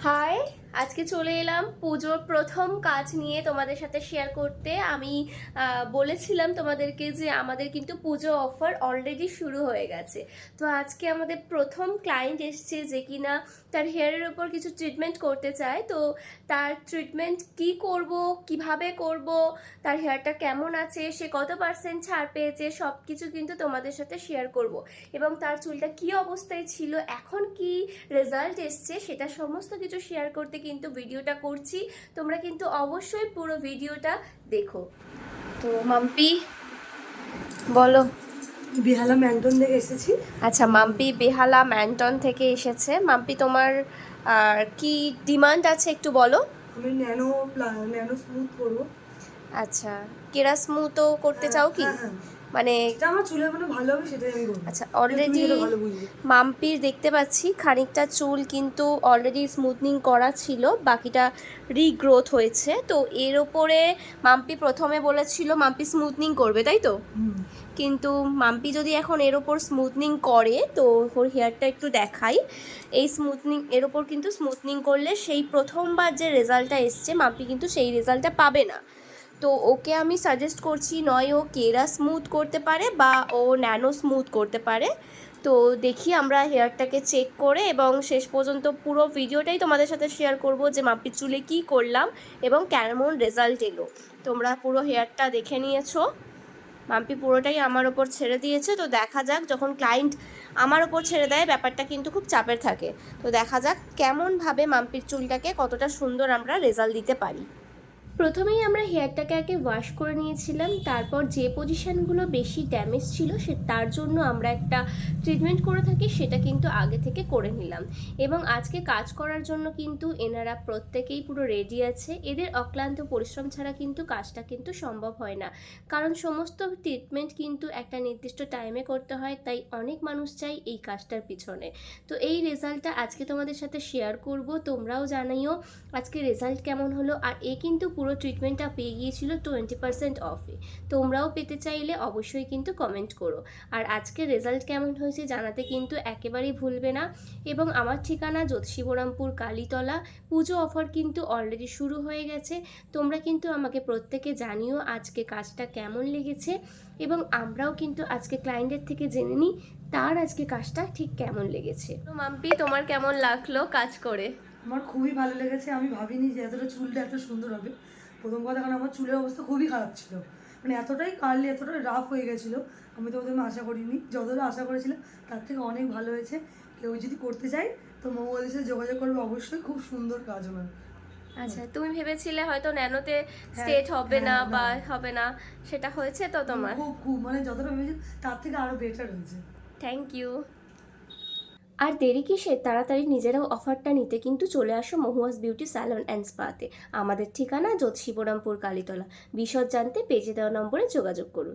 High, আজকে চলে এলাম পুজোর প্রথম কাজ নিয়ে তোমাদের সাথে শেয়ার করতে। আমি বলেছিলাম তোমাদেরকে যে আমাদের কিন্তু পুজো অফার অলরেডি শুরু হয়ে গেছে। তো আজকে আমাদের প্রথম ক্লায়েন্ট এসছে যে কিনা তার হেয়ারের ওপর কিছু ট্রিটমেন্ট করতে চায়। তো তার ট্রিটমেন্ট কি করব, কিভাবে করব, তার হেয়ারটা কেমন আছে, সে কত পার্সেন্ট ছাড় পেয়েছে, সব কিছু কিন্তু তোমাদের সাথে শেয়ার করব। এবং তার চুলটা কি অবস্থায় ছিল, এখন কি রেজাল্ট এসছে, সেটা সমস্ত কিছু শেয়ার করতে কিন্তু ভিডিওটা করছি। তোমরা কিন্তু অবশ্যই পুরো ভিডিওটা দেখো। তো মাম্পি বলো। বেহালা ম্যান্টন থেকে এসেছি। আচ্ছা, মাম্পি বেহালা ম্যান্টন থেকে এসেছে। মাম্পি তোমার কি ডিমান্ড আছে একটু বলো। আমি ন্যানো ন্যানো স্মুথ করবো। আচ্ছা, কেরা স্মুথও করতে চাও কি? হ্যাঁ, হ্যাঁ। মানে যেটা আমার চুলের মানে ভালো হবে সেটাই আমি করবো। আচ্ছা, তুমি অলরেডি যেটা ভালো বুঝবে। মাম্পির দেখতে পাচ্ছি খানিকটা চুল কিন্তু অলরেডি স্মুথনিং করা ছিল, বাকিটা রিগ্রোথ হয়েছে। তো এর ওপরে মাম্পি প্রথমে বলেছিল মাম্পি স্মুথনিং করবে, তাই তো? কিন্তু মাম্পি যদি এখন এর ওপর স্মুথনিং করে, তো ওর হেয়ারটা একটু দেখাই। এই স্মুথনিং এর ওপর কিন্তু স্মুথনিং করলে সেই প্রথমবার যে রেজাল্টটা এসছে মাম্পি কিন্তু সেই রেজাল্টটা পাবে না। তো ওকে আমি সাজেস্ট করছি, নয় ও কেরা স্মুথ করতে পারে বা ও ন্যানো স্মুথ করতে পারে। তো দেখি আমরা হেয়ারটাকে চেক করে এবং শেষ পর্যন্ত পুরো ভিডিওটাই তোমাদের সাথে শেয়ার করব যে মাম্পির চুলে কী করলাম এবং কেমন রেজাল্ট এলো। তোমরা পুরো হেয়ারটা দেখে নিয়েছো, মাম্পি পুরোটাই আমার ওপর ছেড়ে দিয়েছে। তো দেখা যাক, যখন ক্লায়েন্ট আমার ওপর ছেড়ে দেয় ব্যাপারটা কিন্তু খুব চাপের থাকে। তো দেখা যাক কেমনভাবে মাম্পির চুলটাকে কতটা সুন্দর আমরা রেজাল্ট দিতে পারি। প্রথমেই আমরা হেয়ারটাকে আগে ওয়াশ করে নিয়েছিলাম, তারপর যে পজিশানগুলো বেশি ড্যামেজ ছিল তার জন্য আমরা একটা ট্রিটমেন্ট করে থাকি, সেটা কিন্তু আগে থেকে করে নিলাম। এবং আজকে কাজ করার জন্য কিন্তু এনারা প্রত্যেকেই পুরো রেডি আছে। এদের অক্লান্ত পরিশ্রম ছাড়া কিন্তু কাজটা কিন্তু সম্ভব হয় না, কারণ সমস্ত ট্রিটমেন্ট কিন্তু একটা নির্দিষ্ট টাইমে করতে হয়, তাই অনেক মানুষ চাই এই কাজটার পিছনে। তো এই রেজাল্টটা আজকে তোমাদের সাথে শেয়ার করব, তোমরাও জানাইও আজকে রেজাল্ট কেমন হলো। আর এ কিন্তু পুরো ট্রিটমেন্টটা পেয়ে গিয়েছিল 20% অফে। তোমরাও পেতে চাইলে অবশ্যই কিন্তু কমেন্ট করো। আর আজকের রেজাল্ট কেমন হয়েছে জানাতে কিন্তু একেবারেই ভুলবে না। এবং আমার ঠিকানা জ্যোতিষীবরামপুর কালীতলা। পুজো অফার কিন্তু অলরেডি শুরু হয়ে গেছে। তোমরা কিন্তু আমাকে প্রত্যেকে জানিও আজকে কাজটা কেমন লেগেছে, এবং আমরাও কিন্তু আজকে ক্লায়েন্টের থেকে জেনে নিই তার আজকে কাজটা ঠিক কেমন লেগেছে। তো মাম্পি, তোমার কেমন লাগলো কাজ করে? আমার খুবই ভালো লেগেছে। আমি ভাবিনি যে এতটা চুলটা এত সুন্দর হবে। প্রথম কথা, কারণ আমার চুলের অবস্থা খুবই খারাপ ছিল, মানে এতটাই কার্লি, এতটাই রাফ হয়ে গেছিলো। আমি তো প্রথমে আশা করিনি, যতটা আশা করেছিলাম তার থেকে অনেক ভালো হয়েছে। কেউ যদি করতে চায় তো মৌবদের সাথে যোগাযোগ করবে, অবশ্যই খুব সুন্দর কাজ ওনার। আচ্ছা, তুমি ভেবেছিলে হয়তো ন্যানোতে হ্যাঁ, স্টেট হবে না হ্যাঁ, বা না। হবে না, সেটা হয়েছে তো তোমার? খুব খুব মানে যতটা ভেবেছি তার থেকে আরো বেটার হয়েছে। Thank you. আর দেরি কিসে, তাড়াতাড়ি নিজেরাও অফারটা নিতে কিন্তু চলে আসো মহুয়াস বিউটি স্যালন অ্যান্ড স্পাতে। আমাদের ঠিকানা জ্যোতিষীবরামপুর কালীতলা। বিশদ জানতে পেজে দেওয়া নম্বরে যোগাযোগ করুন।